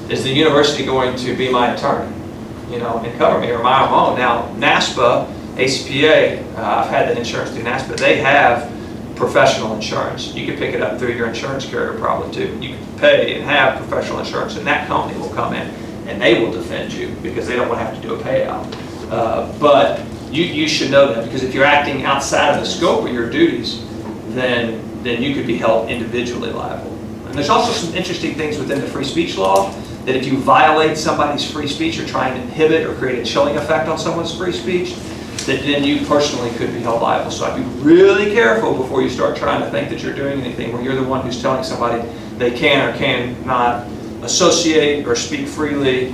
is the university going to be my attorney, you know, and cover me, or am I on my own? Now, NASPA, ACPA, I've had the insurance through NASPA, they have professional insurance. You can pick it up through your insurance carrier probably too. You can pay and have professional insurance, and that company will come in and they will defend you because they don't want to have to do a payout. But you should know that, because if you're acting outside of the scope of your duties, then you could be held individually liable. And there's also some interesting things within the free speech law, that if you violate somebody's free speech or try and inhibit or create a chilling effect on someone's free speech, that then you personally could be held liable. So I'd be really careful before you start trying to think that you're doing anything where you're the one who's telling somebody they can or cannot associate or speak freely.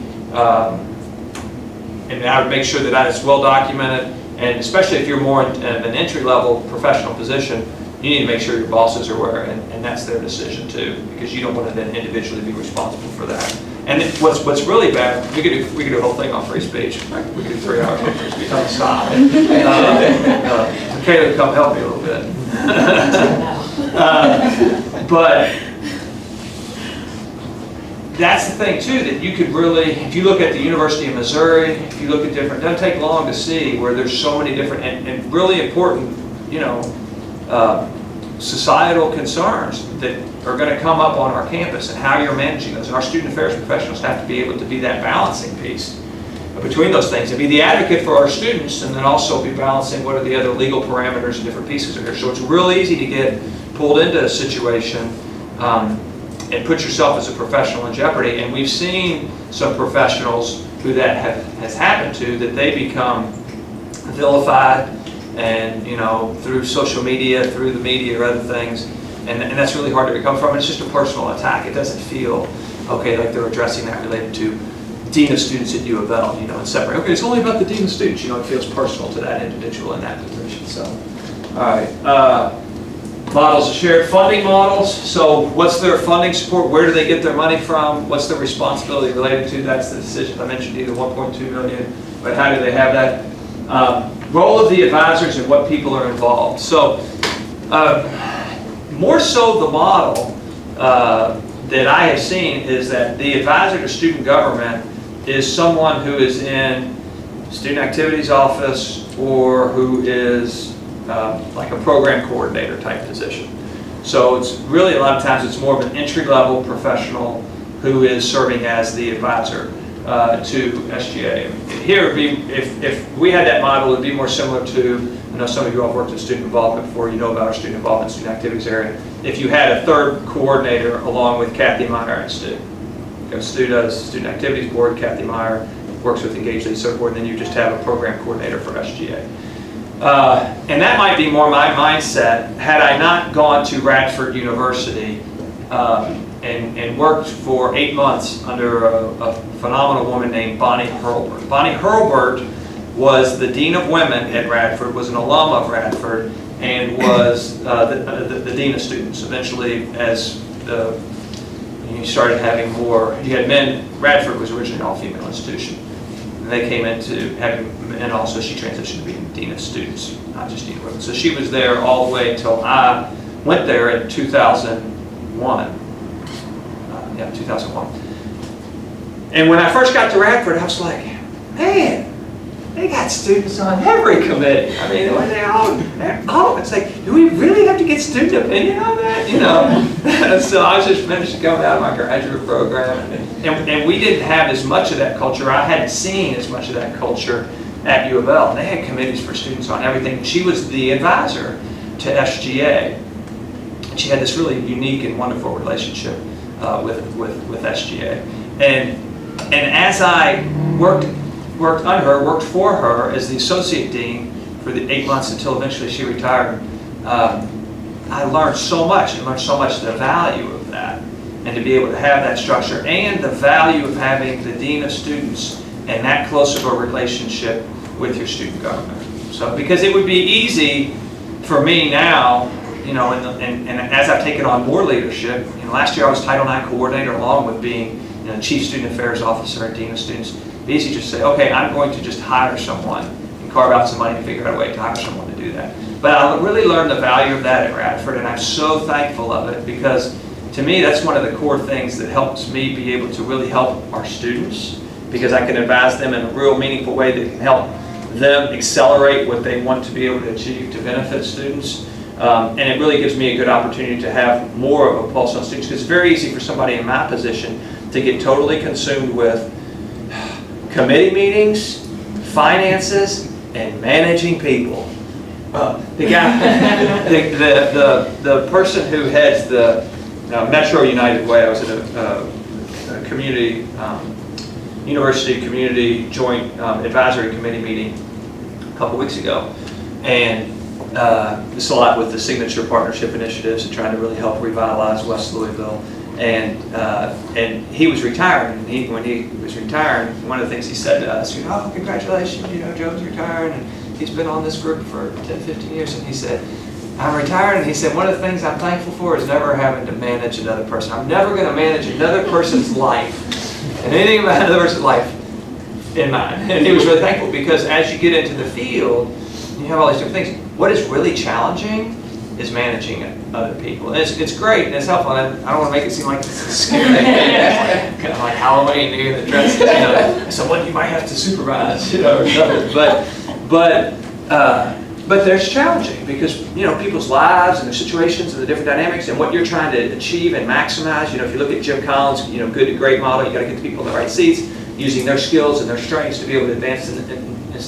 And I would make sure that that is well documented. And especially if you're more in an entry-level professional position, you need to make sure your bosses are aware, and that's their decision too, because you don't want to then individually be responsible for that. And what's really bad, we could do a whole thing on free speech. We could do 3 hours on free speech. Don't stop. Michaela, come help me a little bit. But that's the thing too, that you could really, if you look at the University of Missouri, if you look at different, it doesn't take long to see where there's so many different and really important, you know, societal concerns that are going to come up on our campus, and how you're managing those. And our student affairs professionals have to be able to be that balancing piece between those things, and be the advocate for our students, and then also be balancing what are the other legal parameters and different pieces are here. So it's real easy to get pulled into a situation and put yourself as a professional in jeopardy. And we've seen some professionals who that has happened to, that they become vilified, and you know, through social media, through the media or other things, and that's really hard to recover from. It's just a personal attack. It doesn't feel okay like they're addressing that related to Dean of Students at U of L, you know, and separate. Okay, it's only about the Dean of Students. You know, it feels personal to that individual in that position. So, all right. Models of shared funding models. So what's their funding support? Where do they get their money from? What's the responsibility related to? That's the decision. I mentioned either 1.2 million, but how do they have that? Role of the advisors and what people are involved. So more so the model that I have seen is that the advisor to student government is someone who is in student activities office, or who is like a program coordinator type position. So it's really, a lot of times it's more of an entry-level professional who is serving as the advisor to SGA. Here would be, if we had that model, it would be more similar to, I know some of you all have worked in student involvement before, you know about our student involvement, student activities area. If you had a third coordinator along with Kathy Meyer and Stu. Stu does Student Activities Board, Kathy Meyer works with Engaged Lead Cert Board, and then you just have a program coordinator for SGA. And that might be more my mindset had I not gone to Radford University and worked for 8 months under a phenomenal woman named Bonnie Hurlburt. Bonnie Hurlburt was the Dean of Women at Radford, was an alum of Radford, and was the Dean of Students. Eventually, as you started having more, you had men, Radford was originally an all-female institution. And they came into having, and also she transitioned to being Dean of Students, not just Dean of Women. So she was there all the way until I went there in 2001. 2001. And when I first got to Radford, I was like, man, they got students on every committee. I mean, they're all, it's like, do we really have to get student opinion on that? You know? So I was just finished coming out of my graduate program, and we didn't have as much of that culture. I hadn't seen as much of that culture at U of L. And they had committees for students on everything. She was the advisor to SGA. And she had this really unique and wonderful relationship with SGA. And as I worked under her, worked for her as the associate dean for the 8 months until eventually she retired, I learned so much, and learned so much the value of that, and to be able to have that structure, and the value of having the dean of students and that close of a relationship with your student government. So, because it would be easy for me now, you know, and as I've taken on more leadership, you know, last year I was Title IX coordinator along with being, you know, Chief Student Affairs Officer and Dean of Students. It's easy to just say, okay, I'm going to just hire someone and carve out some money and figure out a way to hire someone to do that. But I really learned the value of that at Radford, and I'm so thankful of it, because to me, that's one of the core things that helps me be able to really help our students, because I can advise them in a real meaningful way that can help them accelerate what they want to be able to achieve to benefit students. And it really gives me a good opportunity to have more of a pulse on students, because it's very easy for somebody in my position to get totally consumed with committee meetings, finances, and managing people. The guy, the person who heads the Metro United Way, I was at a community, university community joint advisory committee meeting a couple weeks ago, and this is a lot with the Signature Partnership initiatives and trying to really help revitalize West Louisville. And he was retiring, and when he was retiring, one of the things he said to us, oh, congratulations, Joe's retiring, and he's been on this group for 10, 15 years, and he said, I'm retired, and he said, one of the things I'm thankful for is never having to manage another person. I'm never going to manage another person's life, and anything about another person's life in mind. And he was really thankful, because as you get into the field, you have all these different things. What is really challenging is managing other people. And it's great and it's helpful. And I don't want to make it seem like this is scary. Kind of like Halloween, the dresses, someone you might have to supervise, or something. But there's challenging, because people's lives and their situations and the different dynamics and what you're trying to achieve and maximize. If you look at Jim Collins, good to great model, you got to get the people in the right seats, using their skills and their strengths to be able to advance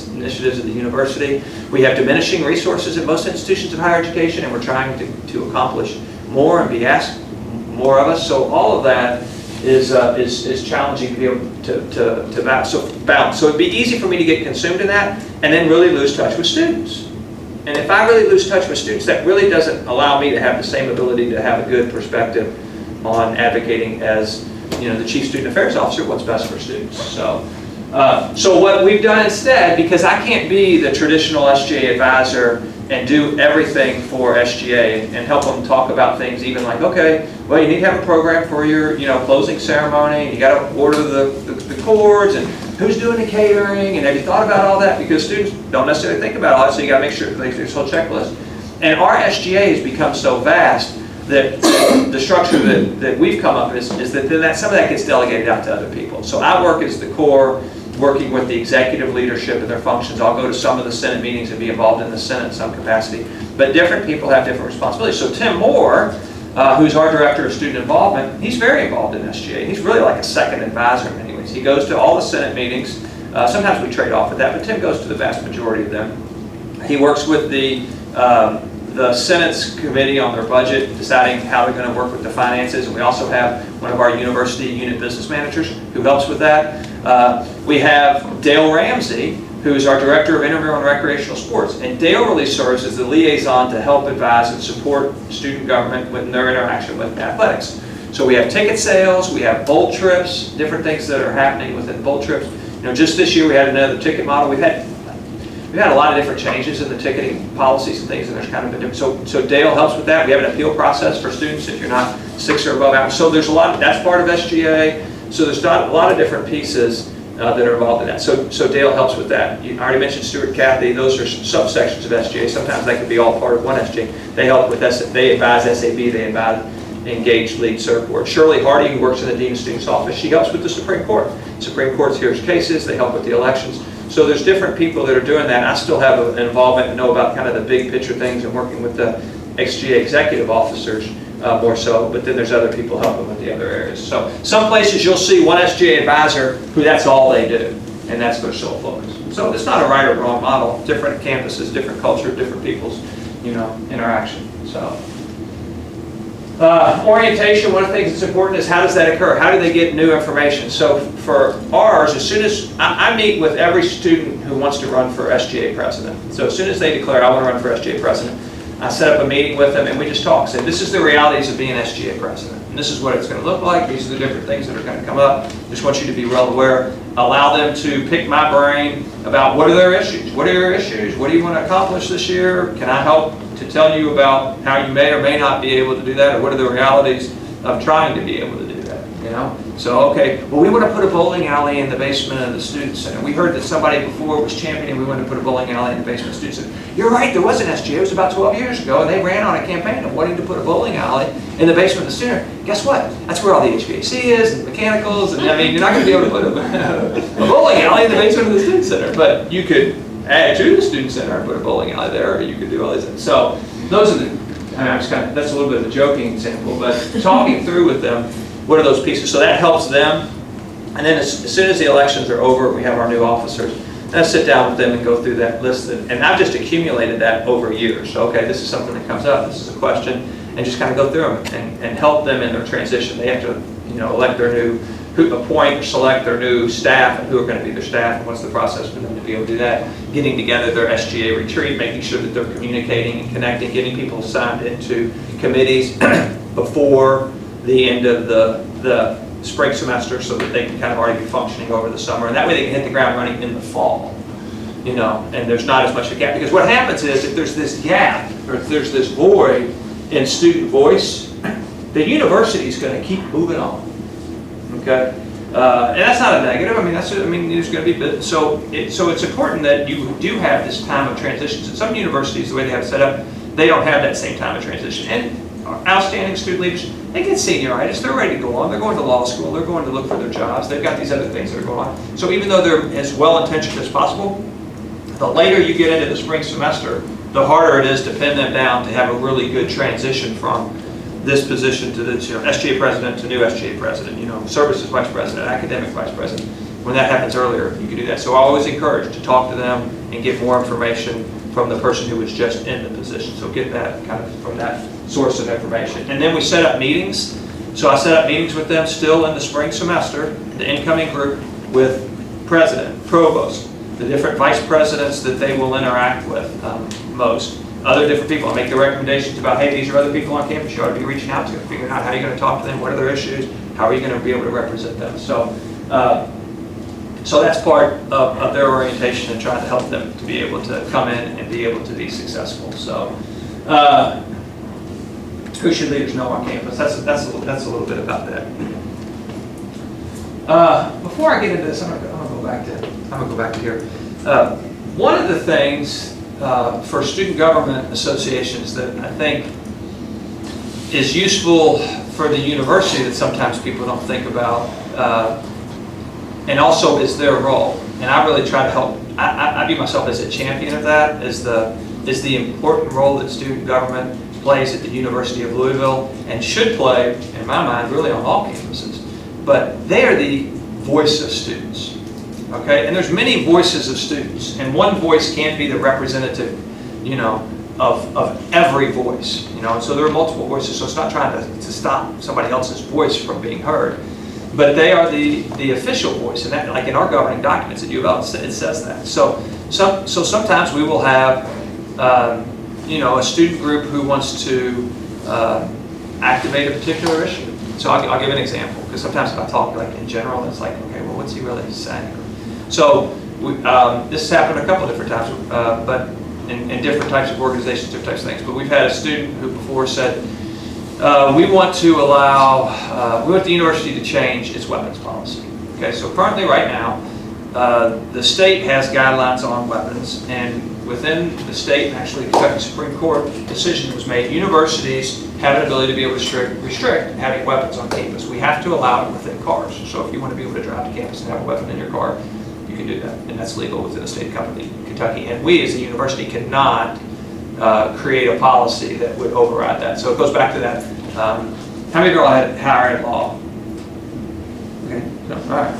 initiatives at the university. We have diminishing resources at most institutions of higher education, and we're trying to accomplish more and be asked more of us. So all of that is challenging to be able to balance. So it'd be easy for me to get consumed in that and then really lose touch with students. And if I really lose touch with students, that really doesn't allow me to have the same ability to have a good perspective on advocating as the Chief Student Affairs Officer, what's best for students. So what we've done instead, because I can't be the traditional SGA advisor and do everything for SGA and help them talk about things, even like, okay, well, you need to have a program for your closing ceremony, and you got to order the chords, and who's doing the catering, and have you thought about all that? Because students don't necessarily think about all that, so you got to make sure there's this whole checklist. And our SGA has become so vast that the structure that we've come up with is that some of that gets delegated out to other people. So I work as the core, working with the executive leadership and their functions. I'll go to some of the Senate meetings and be involved in the Senate in some capacity. But different people have different responsibilities. So Tim Moore, who's our Director of Student Involvement, he's very involved in SGA. He's really like a second advisor in many ways. He goes to all the Senate meetings. Sometimes we trade off with that, but Tim goes to the vast majority of them. He works with the Senate's committee on their budget, deciding how they're going to work with the finances. And we also have one of our university unit business managers who helps with that. We have Dale Ramsey, who is our Director of Intramural and Recreational Sports. And Dale really serves as the liaison to help advise and support student government in their interaction with athletics. So we have ticket sales, we have bowl trips, different things that are happening within bowl trips. Just this year we had another ticket model. We've had a lot of different changes in the ticketing policies and things, and there's kind of been different. So Dale helps with that. We have an appeal process for students if you're not 6 or above average. So there's a lot. That's part of SGA. So there's a lot of different pieces that are involved in that. So Dale helps with that. I already mentioned Stuart Cathy. Those are subsections of SGA. Sometimes they can be all part of one SGA. They help with they advise SAB. They advise Engaged Lead Serve Board. Shirley Hardy, who works in the Dean of Students office, she helps with the Supreme Court. Supreme Court hears cases. They help with the elections. So there's different people that are doing that. I still have an involvement and know about kind of the big picture things and working with the SGA executive officers more so, but then there's other people helping with the other areas. So some places you'll see one SGA advisor who that's all they do, and that's their sole focus. So it's not a right or wrong model. Different campuses, different culture, different people's interaction. So orientation, one of the things that's important is how does that occur? How do they get new information? So for ours, as soon as I meet with every student who wants to run for SGA president. So as soon as they declare I want to run for SGA president, I set up a meeting with them and we just talk. Say, this is the realities of being SGA president. And this is what it's going to look like. These are the different things that are going to come up. Just want you to be well aware. Allow them to pick my brain about what are their issues. What are your issues? What do you want to accomplish this year? Can I help to tell you about how you may or may not be able to do that, or what are the realities of trying to be able to do that? So, okay, well, we want to put a bowling alley in the basement of the student center. We heard that somebody before was championing we wanted to put a bowling alley in the basement of the student center. You're right, there was an SGA. It was about 12 years ago, and they ran on a campaign of wanting to put a bowling alley in the basement of the center. Guess what? That's where all the HVAC is, and mechanicals, and I mean, you're not going to be able to put a bowling alley in the basement of the student center. But you could add to the student center and put a bowling alley there, or you could do all these things. So, those are the, I mean, that's a little bit of a joking example, but talking through with them, what are those pieces? So that helps them. And then as soon as the elections are over, we have our new officers. And I sit down with them and go through that list. And I've just accumulated that over years. So, okay, this is something that comes up. This is a question. And just kind of go through them and help them in their transition. They have to, elect their new, appoint or select their new staff and who are going to be their staff and what's the process for them to be able to do that. Getting together their SGA retreat, making sure that they're communicating and connecting, getting people signed into committees before the end of the spring semester so that they can kind of already be functioning over the summer. And that way they can hit the ground running in the fall, and there's not as much of a gap. Because what happens is if there's this gap or if there's this void in student voice, the university is going to keep moving on, okay? And that's not a negative. There's going to be, so it's important that you do have this time of transition. So some universities, the way they have it set up, they don't have that same time of transition. And our outstanding student leaders, they get senioritis, they're ready to go on, they're going to law school, they're going to look for their jobs, they've got these other things that are going on. So even though they're as well-intentioned as possible, the later you get into the spring semester, the harder it is to pin them down to have a really good transition from this position to this, SGA president to new SGA president, services vice president, academic vice president. When that happens earlier, you can do that. So I always encourage to talk to them and get more information from the person who was just in the position. So get that kind of from that source of information. And then we set up meetings. So I set up meetings with them still in the spring semester, the incoming group, with president, provost, the different vice presidents that they will interact with most, other different people. I make the recommendations about, hey, these are other people on campus you ought to be reaching out to, figuring out how you're going to talk to them, what are their issues, how are you going to be able to represent them. So, so that's part of their orientation and trying to help them to be able to come in and be able to be successful. So, who should leaders know on campus? That's a little bit about that. Before I get into this, I'm gonna go back to here. One of the things for student government associations that I think is useful for the university that sometimes people don't think about, and also is their role. And I really try to help. I view myself as a champion of that. Is the important role that student government plays at the University of Louisville and should play, in my mind, really on all campuses. But they are the voice of students. Okay, and there's many voices of students, and one voice can't be the representative, of every voice. So there are multiple voices. So it's not trying to stop somebody else's voice from being heard, but they are the official voice, and that, like in our governing documents at U of L, it says that. So sometimes we will have, a student group who wants to activate a particular issue. So I'll give an example, because sometimes if I talk like in general, it's like, okay, well, what's he really saying? So this has happened a couple of different times, but in different types of organizations, different types of things. But we've had a student who before said, we want the university to change its weapons policy. Okay, so currently right now, the state has guidelines on weapons, and within the state, and actually the Kentucky Supreme Court decision was made, universities have an ability to be able to restrict having weapons on campus. We have to allow it within cars. So if you want to be able to drive to campus and have a weapon in your car, you can do that, and that's legal within the state of Kentucky. And we as a university cannot create a policy that would override that. So it goes back to that. How many of you all had higher ed law? Okay, no, all right,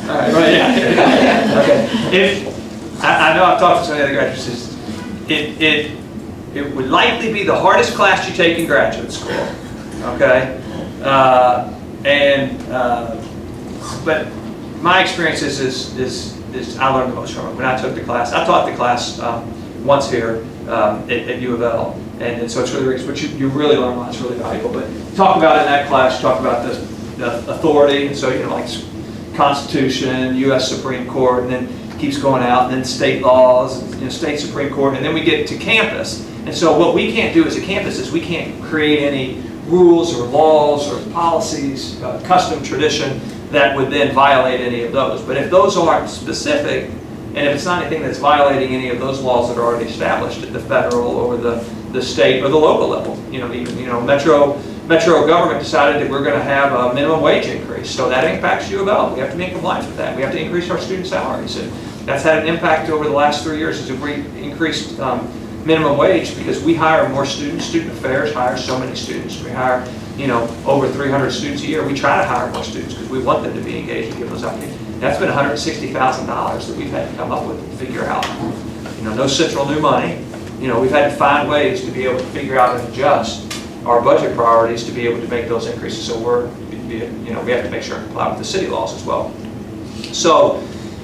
yeah. Okay. I know I've talked to some of the other graduate students. It would likely be the hardest class you take in graduate school. Okay, but my experience is I learned the most from it when I took the class. I taught the class once here at U of L, and so it's really, which you really learn a lot. It's really valuable. But talk about in that class, talk about the authority, and so like Constitution, U.S. Supreme Court, and then keeps going out, and then state laws, state Supreme Court, and then we get to campus. And so what we can't do as a campus is we can't create any rules or laws or policies, custom tradition that would then violate any of those. But if those aren't specific, and if it's not anything that's violating any of those laws that are already established at the federal or the state or the local level, even Metro government decided that we're going to have a minimum wage increase, so that impacts U of L. We have to be in compliance with that. We have to increase our student salaries, and that's had an impact over the last 3 years as we increased minimum wage because we hire more students. Student Affairs hires so many students. We hire, over 300 students a year. We try to hire more students because we want them to be engaged and give those opportunities. That's been $160,000 that we've had to come up with and figure out. No central new money. We've had to find ways to be able to figure out and adjust our budget priorities to be able to make those increases. So we have to make sure to comply with the city laws as well. So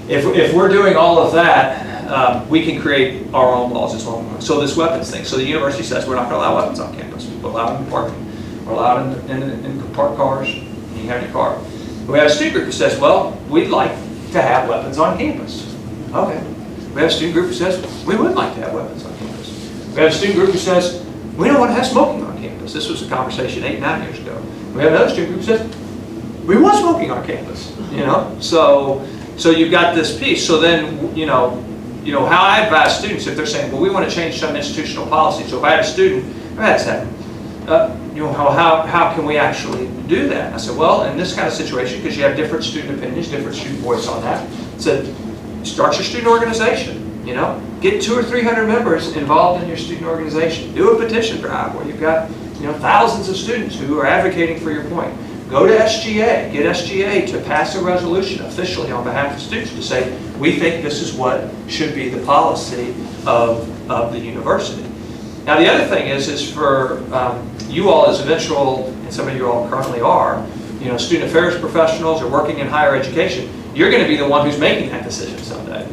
if we're doing all of that, we can create our own laws as well. So this weapons thing. So the university says we're not going to allow weapons on campus. We'll allow them in parking. We're allowed in parked cars. You can have your car. We have a student group who says, well, we'd like to have weapons on campus. Okay. We have a student group who says, we would like to have weapons on campus. We have a student group who says, we don't want to have smoking on campus. This was a conversation 8, 9 years ago. We have another student group who says, we want smoking on campus. So you've got this piece. So then, how I advise students if they're saying, well, we want to change some institutional policy. So if I had a student who had said, how can we actually do that? And I said, well, in this kind of situation, because you have different student opinions, different student voice on that, said, start your student organization. Get 200 or 300 members involved in your student organization. Do a petition drive where you've got thousands of students who are advocating for your point. Go to SGA. Get SGA to pass a resolution officially on behalf of students to say, we think this is what should be the policy of the university. Now the other thing is for you all as eventual, and some of you all currently are, student affairs professionals or working in higher education, you're going to be the one who's making that decision someday.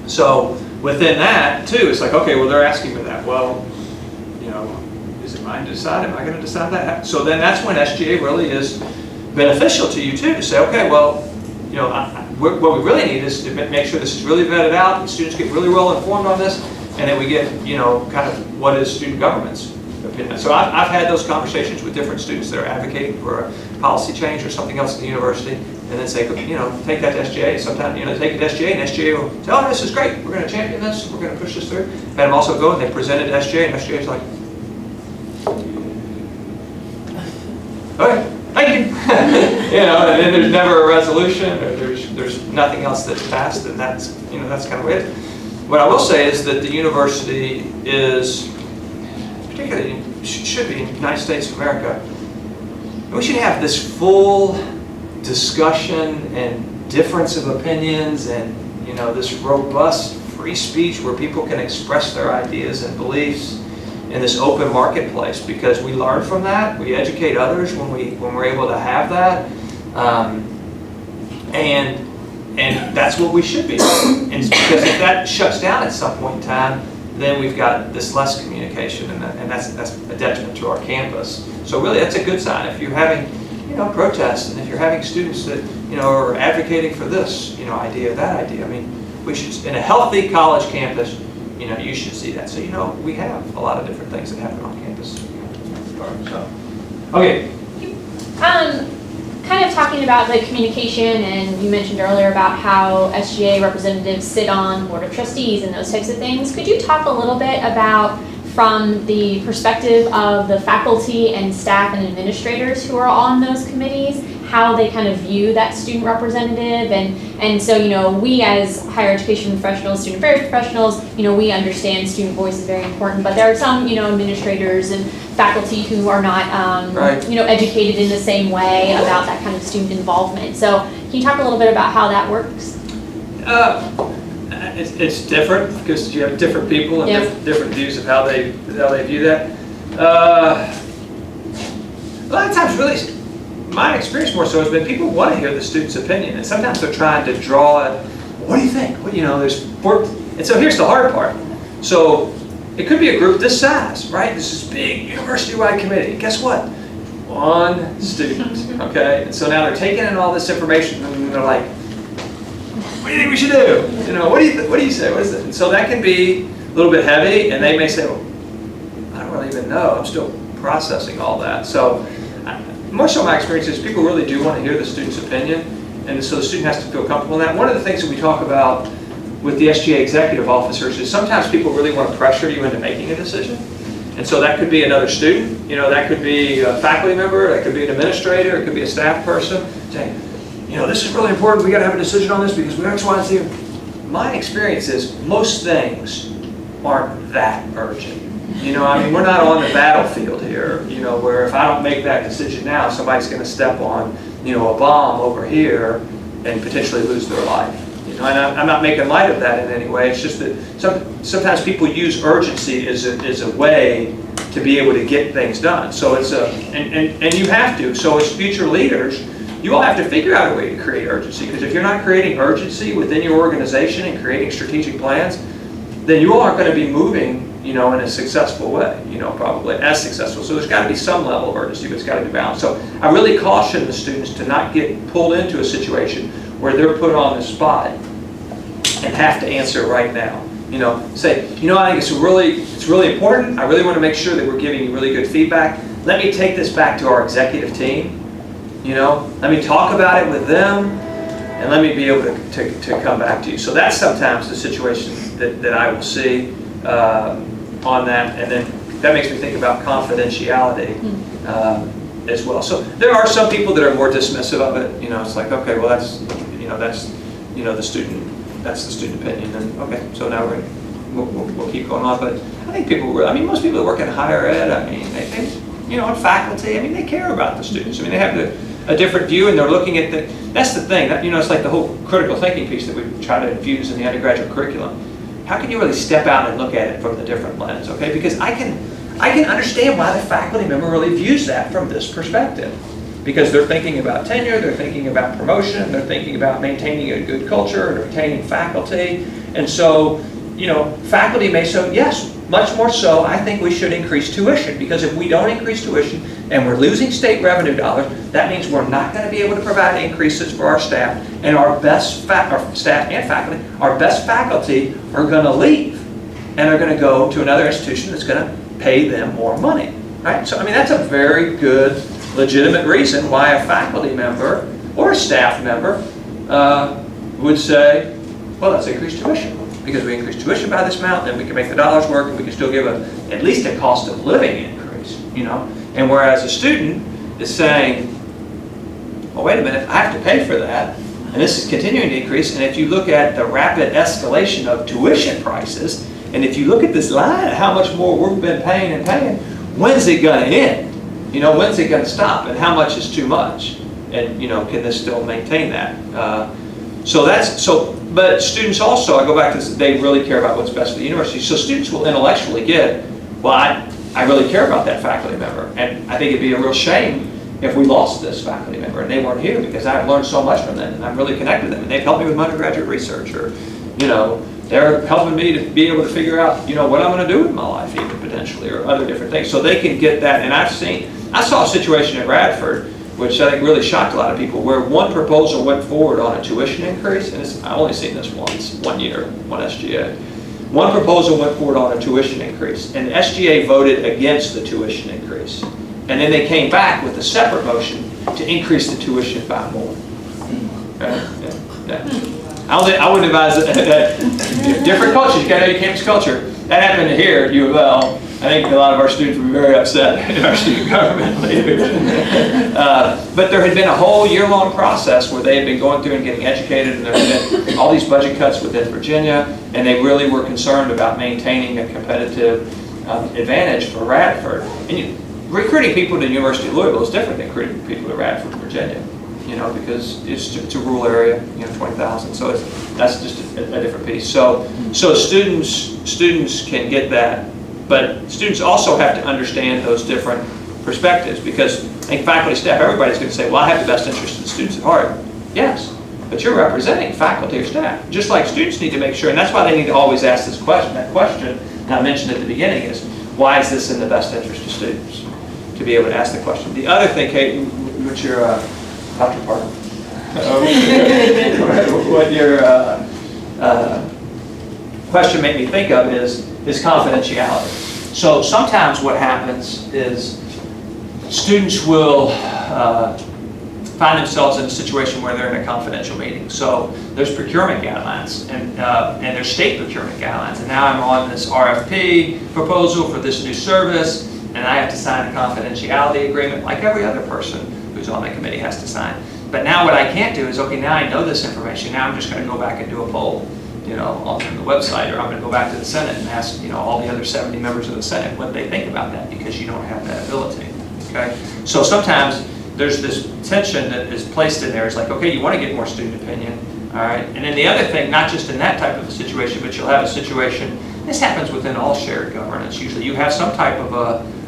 So within that too, it's like, okay, well they're asking me that. Well, is it mine to decide? Am I going to decide that? So then that's when SGA really is beneficial to you too, to say, okay, well, what we really need is to make sure this is really vetted out, and students get really well informed on this, and then we get, kind of what is student government's opinion. So I've had those conversations with different students that are advocating for a policy change or something else at the university, and then say, take that to SGA. Sometimes, take it to SGA, and SGA will say, oh, this is great. We're going to champion this. We're going to push this through. And them also go and they present it to SGA, and SGA is like, okay, thank you. And then there's never a resolution, or there's nothing else that's passed, and that's kind of it. What I will say is that the university is, particularly should be in the United States of America, we should have this full discussion and difference of opinions and this robust free speech where people can express their ideas and beliefs in this open marketplace, because we learn from that, we educate others when we're able to have that, and that's what we should be doing. And because if that shuts down at some point in time, then we've got this less communication, and that's a detriment to our campus. So really, that's a good sign. If you're having protests, and if you're having students that are advocating for this idea, that idea, I mean, we should, in a healthy college campus, you should see that. So we have a lot of different things that happen on campus. So, okay. Kind of talking about the communication, and you mentioned earlier about how SGA representatives sit on board of trustees and those types of things. Could you talk a little bit about, from the perspective of the faculty and staff and administrators who are on those committees, how they kind of view that student representative, and so we as higher education professionals, student affairs professionals, we understand student voice is very important, but there are some administrators and faculty who are not right. Educated in the same way about that kind of student involvement. So can you talk a little bit about how that works? It's different because you have different people and different views of how they view that. A lot of times, really, my experience more so has been people want to hear the student's opinion, and sometimes they're trying to draw it. What do you think? And so here's the hard part. So it could be a group this size, right? This is big university-wide committee. Guess what? One student, okay? And so now they're taking in all this information, and they're like, what do you think we should do? What do you say? What is it? And so that can be a little bit heavy, and they may say, well, I don't really even know. I'm still processing all that. So more so my experience is people really do want to hear the student's opinion, and so the student has to feel comfortable in that. One of the things that we talk about with the SGA executive officers is sometimes people really want to pressure you into making a decision. And so that could be another student, that could be a faculty member, that could be an administrator, it could be a staff person saying, this is really important, we got to have a decision on this because we X, Y, and Z. My experience is most things aren't that urgent. We're not on the battlefield here, where if I don't make that decision now, somebody's going to step on, a bomb over here and potentially lose their life. And I'm not making light of that in any way. It's just that sometimes people use urgency as a way to be able to get things done. So it's and you have to. So as future leaders, you all have to figure out a way to create urgency. Because if you're not creating urgency within your organization and creating strategic plans, then you all aren't going to be moving, in a successful way, probably as successful. So there's got to be some level of urgency, but it's got to be balanced. So I really caution the students to not get pulled into a situation where they're put on the spot and have to answer right now. Say, I think it's really important. I really want to make sure that we're giving you really good feedback. Let me take this back to our executive team. Let me talk about it with them, and let me be able to come back to you. So that's sometimes the situation that I will see on that, and then that makes me think about confidentiality as well. So there are some people that are more dismissive of it. It's like, okay, well that's the student. That's the student opinion, and okay, so now we'll keep going on. But I think most people that work in higher ed, they in faculty, they care about the students. They have a different view, and they're looking at that's the thing. That, it's like the whole critical thinking piece that we try to infuse in the undergraduate curriculum. How can you really step out and look at it from the different lens, okay? Because I can understand why the faculty member really views that from this perspective. Because they're thinking about tenure, they're thinking about promotion, they're thinking about maintaining a good culture and retaining faculty. And so, faculty may say, yes, much more so, I think we should increase tuition. Because if we don't increase tuition and we're losing state revenue dollars, that means we're not going to be able to provide increases for our staff. And our best staff and faculty, our best faculty are going to leave and are going to go to another institution that's going to pay them more money. Right? So, that's a very good, legitimate reason why a faculty member or a staff member would say, well, let's increase tuition. Because we increase tuition by this amount, then we can make the dollars work, and we can still give at least a cost of living increase. And whereas a student is saying, well, wait a minute, I have to pay for that, and this is continuing to increase. And if you look at the rapid escalation of tuition prices, and if you look at this line, how much more we've been paying and paying, when's it going to end? When's it going to stop, and how much is too much? And, can this still maintain that? But students also, I go back to this, they really care about what's best for the university. So students will intellectually get, well, I really care about that faculty member. And I think it'd be a real shame if we lost this faculty member and they weren't here, because I've learned so much from them and I'm really connected with them. And they've helped me with my undergraduate research, or, they're helping me to be able to figure out, what I'm going to do with my life even potentially, or other different things. So they can get that. And I saw a situation at Radford, which I think really shocked a lot of people, where one proposal went forward on a tuition increase, and I've only seen this once, one year, one SGA. One proposal went forward on a tuition increase, and the SGA voted against the tuition increase. And then they came back with a separate motion to increase the tuition by more. I wouldn't advise that. Different cultures, you got to know your campus culture. That happened here at U of L. I think a lot of our students would be very upset in our student government leaders. But there had been a whole year-long process where they had been going through and getting educated, and there had been all these budget cuts within Virginia, and they really were concerned about maintaining a competitive advantage for Radford. And recruiting people to the University of Louisville is different than recruiting people to Radford, Virginia, because it's a rural area, 20,000. So that's just a different piece. So students can get that. But students also have to understand those different perspectives, because I think faculty, staff, everybody's going to say, well, I have the best interest of the students at heart. Yes, but you're representing faculty or staff. Just like students need to make sure, and that's why they need to always ask this question. That question that I mentioned at the beginning is, why is this in the best interest of students? To be able to ask the question. The other thing, Kate, what's your, Dr. Parker? What your question made me think of is confidentiality. So sometimes what happens is students will find themselves in a situation where they're in a confidential meeting. So there's procurement guidelines and there's state procurement guidelines. And now I'm on this RFP proposal for this new service, and I have to sign a confidentiality agreement like every other person who's on the committee has to sign. But now what I can't do is, okay, now I know this information, now I'm just going to go back and do a poll, on the website, or I'm going to go back to the Senate and ask, all the other 70 members of the Senate what they think about that, because you don't have that ability, okay? So sometimes there's this tension that is placed in there. It's like, okay, you want to get more student opinion, all right? And then the other thing, not just in that type of a situation, but you'll have a situation, this happens within all shared governance. Usually you have some type of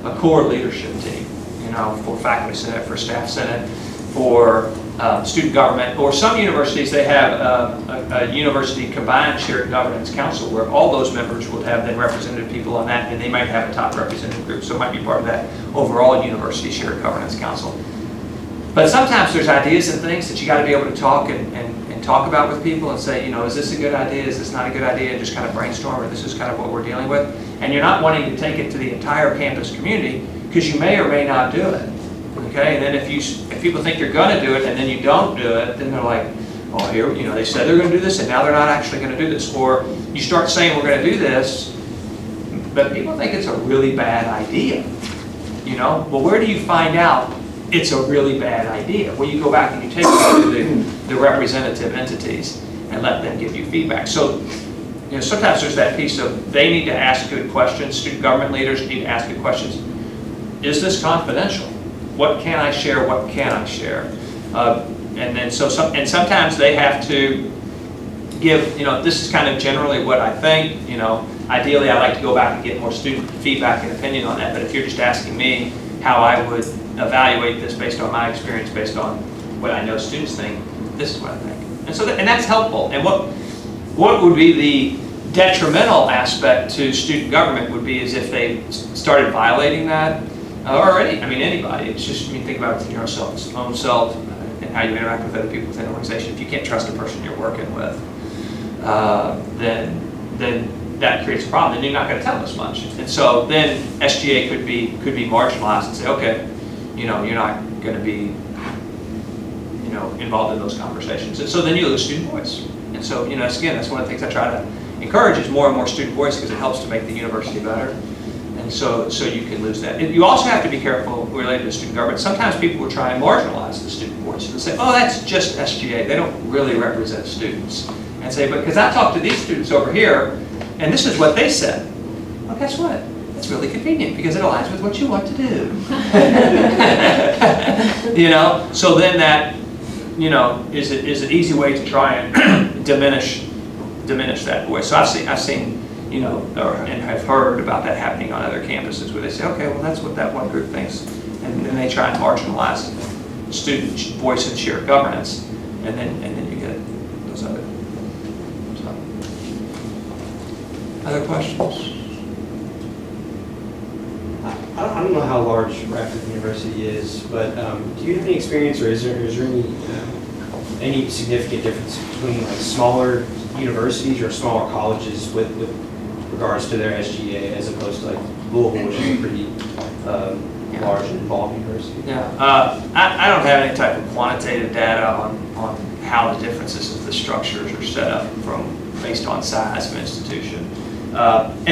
a core leadership team, for faculty senate, for staff senate, for student government, or some universities, they have a university combined shared governance council where all those members will have then representative people on that, and they might have a top representative group, so it might be part of that overall university shared governance council. But sometimes there's ideas and things that you got to be able to talk and talk about with people and say, is this a good idea, is this not a good idea, and just kind of brainstorm, or this is kind of what we're dealing with. And you're not wanting to take it to the entire campus community, because you may or may not do it. Okay, and then if people think you're going to do it and then you don't do it, then they're like, oh, here, they said they're going to do this and now they're not actually going to do this. Or you start saying we're going to do this, but people think it's a really bad idea. Well, where do you find out it's a really bad idea? Well, you go back and you take it to the representative entities and let them give you feedback. So, sometimes there's that piece of they need to ask good questions. Student government leaders need to ask good questions. Is this confidential? What can I share? What can I share? And then sometimes they have to give, this is kind of generally what I think, ideally I'd like to go back and get more student feedback and opinion on that, but if you're just asking me how I would evaluate this based on my experience, based on what I know students think, this is what I think. And so and that's helpful. And what would be the detrimental aspect to student government would be is if they started violating that. Or anybody. It's just, think about it within your own self and how you interact with other people within an organization. If you can't trust the person you're working with, then that creates a problem, and you're not going to tell them as much. And so then SGA could be marginalized and say, okay, you're not going to be, involved in those conversations. And so then you lose student voice. And so, that's one of the things I try to encourage is more and more student voice, because it helps to make the university better. And so you can lose that. You also have to be careful related to student government. Sometimes people will try and marginalize the student voice and say, oh, that's just SGA. They don't really represent students. And say, but because I talked to these students over here, and this is what they said. Well, guess what? It's really convenient because it aligns with what you want to do. So then that, is an easy way to try and diminish that voice. So I've seen and have heard about that happening on other campuses where they say, okay, well, that's what that one group thinks. And then they try and marginalize student voice and shared governance, and then you get those other. So. Other questions? I don't know how large Radcliffe University is, but do you have any experience, or is there any significant difference between smaller universities or smaller colleges with regards to their SGA as opposed to Louisville, which is a pretty large and involved university? Yeah, I don't have any type of quantitative data on how the differences of the structures are set up based on size of institution. And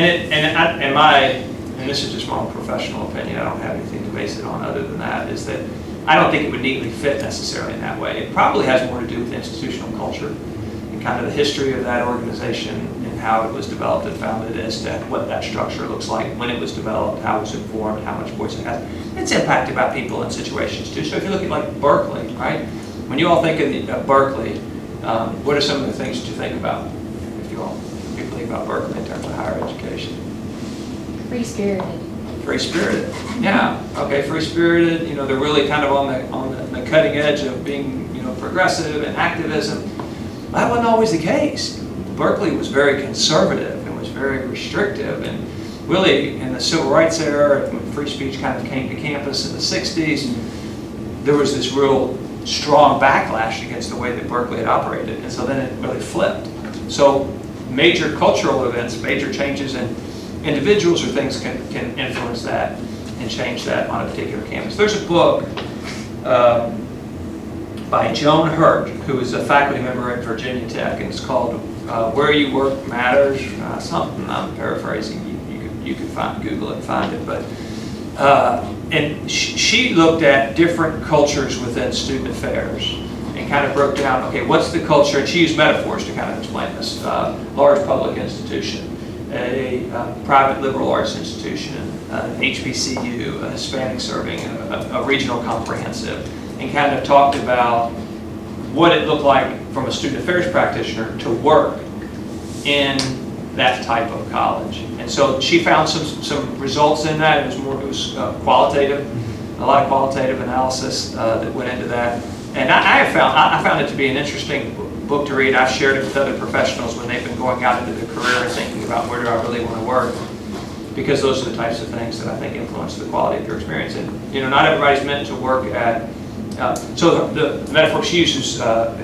this is just my own professional opinion, I don't have anything to base it on other than that, is that I don't think it would neatly fit necessarily in that way. It probably has more to do with institutional culture and kind of the history of that organization and how it was developed and founded as to what that structure looks like, when it was developed, how it was informed, how much voice it has. It's impacted by people and situations too. So if you look at Berkeley, right? When you all think of Berkeley, what are some of the things that you think about if you think about Berkeley in terms of higher education? Free-spirited. Free-spirited, yeah. Okay, free-spirited. They're really kind of on the cutting edge of being, progressive and activism. That wasn't always the case. Berkeley was very conservative and was very restrictive, and really in the civil rights era, when free speech kind of came to campus in the '60s, there was this real strong backlash against the way that Berkeley had operated, and so then it really flipped. So major cultural events, major changes in individuals or things can influence that. and change that on a particular campus. There's a book by Joan Hurt, who is a faculty member at Virginia Tech, and it's called Where You Work Matters, something I'm paraphrasing. You could Google it and find it. But and she looked at different cultures within student affairs and kind of broke down, okay, what's the culture? And she used metaphors to kind of explain this. Large public institution, a private liberal arts institution, an HBCU, a Hispanic serving, a regional comprehensive, and kind of talked about what it looked like from a student affairs practitioner to work in that type of college. And so she found some results in that. It was qualitative, a lot of qualitative analysis that went into that. And I found it to be an interesting book to read. I've shared it with other professionals when they've been going out into their career and thinking about where do I really want to work, because those are the types of things that I think influence the quality of your experience. And not everybody's meant to work at. So the metaphor she uses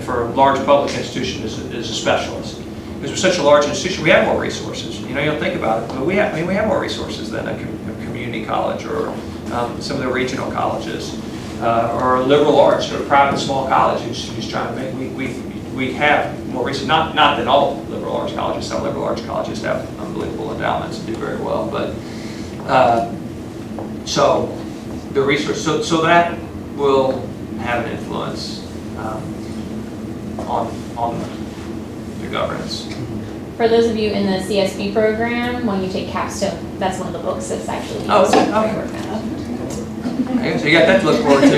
for a large public institution is a specialist. Because we're such a large institution, we have more resources. You don't think about it, but we have more resources than a community college or some of the regional colleges or a liberal arts or a private small college who's trying to make. We have more resources. Not that all liberal arts colleges, some liberal arts colleges have unbelievable endowments and do very well, but so the resource, so that will have an influence on the governance. For those of you in the CSB program, when you take Capstone, that's one of the books that's actually used. Oh, is it? Okay, so you got that to look forward to.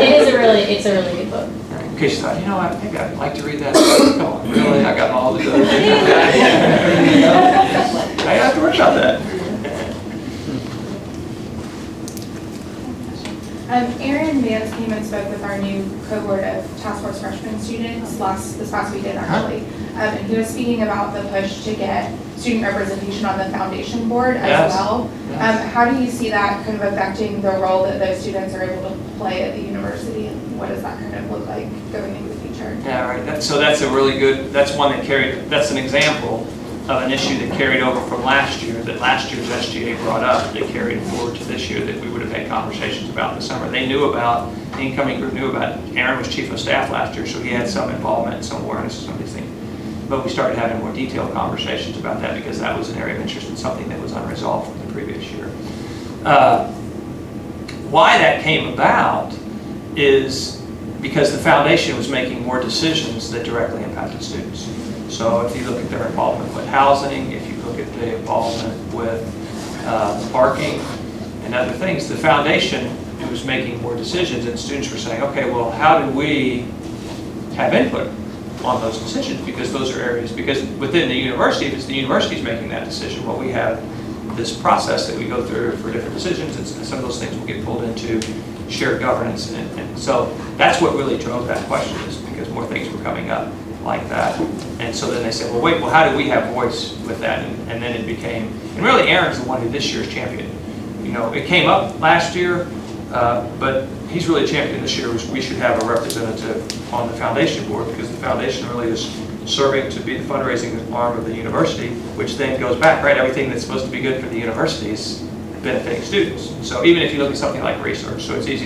It's a really good book. In case you thought, I think I'd like to read that. Come on, really? I got all the good. I have to work on that. Aaron Vance came and spoke with our new cohort of task force freshman students this past weekend actually. And he was speaking about the push to get student representation on the foundation board as well. Yes. How do you see that kind of affecting the role that those students are able to play at the university, and what does that kind of look like going into the future? Yeah, right. That's a really good, that's an example of an issue that carried over from last year, that last year's SGA brought up, that carried forward to this year, that we would have had conversations about in the summer. They knew about, the incoming group knew about, Aaron was chief of staff last year, so he had some involvement and some awareness of some of these things. But we started having more detailed conversations about that because that was an area of interest and something that was unresolved from the previous year. Why that came about is because the foundation was making more decisions that directly impacted students. So if you look at their involvement with housing, if you look at the involvement with parking and other things, the foundation was making more decisions, and students were saying, okay, well, how do we have input on those decisions? Because those are areas, because within the university, if it's the university's making that decision, well, we have this process that we go through for different decisions, and some of those things will get pulled into shared governance. And so that's what really drove that question, is because more things were coming up like that. And so then they said, well, wait, well, how do we have voice with that? And then it became, and really Aaron's the one who this year's championed. It came up last year, but he's really championed this year. We should have a representative on the foundation board, because the foundation really is serving to be the fundraising arm of the university, which then goes back, right? Everything that's supposed to be good for the university is benefiting students. So even if you look at something like research, so it's easy